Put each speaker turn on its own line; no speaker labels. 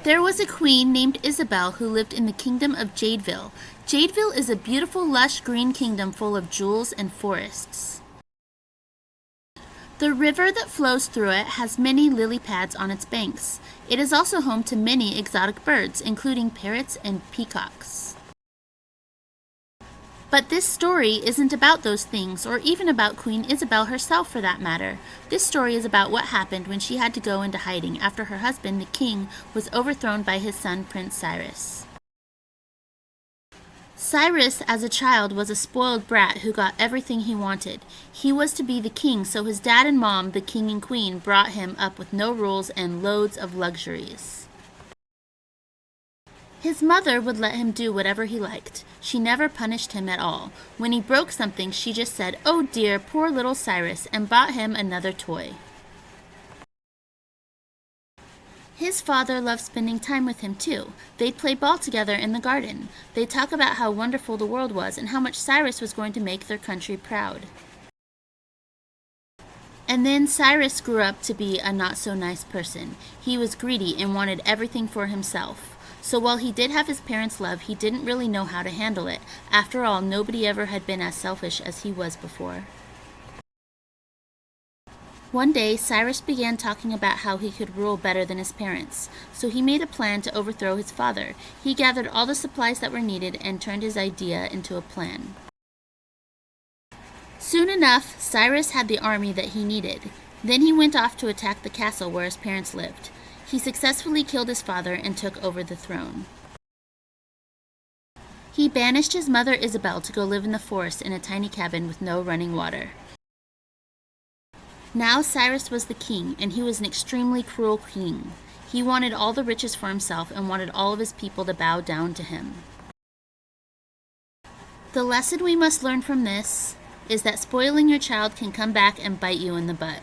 There was a queen named Isabel who lived in the kingdom of Jadeville. Jadeville is a beautiful, lush green kingdom full of jewels and forests. The river that flows through it has many lily pads on its banks. It is also home to many exotic birds, including parrots and peacocks. But this story isn't about those things, or even about Queen Isabel herself for that matter. This story is about what happened when she had to go into hiding after her husband, the king, was overthrown by his son, Prince Cyrus. Cyrus, as a child, was a spoiled brat who got everything he wanted. He was to be the king, so his dad and mom, the king and queen, brought him up with no rules and loads of luxuries. His mother would let him do whatever he liked. She never punished him at all. When he broke something, she just said, "Oh dear, poor little Cyrus," and bought him another toy. His father loved spending time with him too. They'd play ball together in the garden. They'd talk about how wonderful the world was and how much Cyrus was going to make their country proud. And then Cyrus grew up to be a not-so-nice person. He was greedy and wanted everything for himself. So while he did have his parents' love, he didn't really know how to handle it. After all, nobody ever had been as selfish as he was before. One day, Cyrus began talking about how he could rule better than his parents. So he made a plan to overthrow his father. He gathered all the supplies that were needed and turned his idea into a plan. Soon enough, Cyrus had the army that he needed. Then he went off to attack the castle where his parents lived. He successfully killed his father and took over the throne. He banished his mother Isabel to go live in the forest in a tiny cabin with no running water. Now Cyrus was the king, and he was an extremely cruel king. He wanted all the riches for himself and wanted all of his people to bow down to him. The lesson we must learn from this is that spoiling your child can come back and bite you in the butt.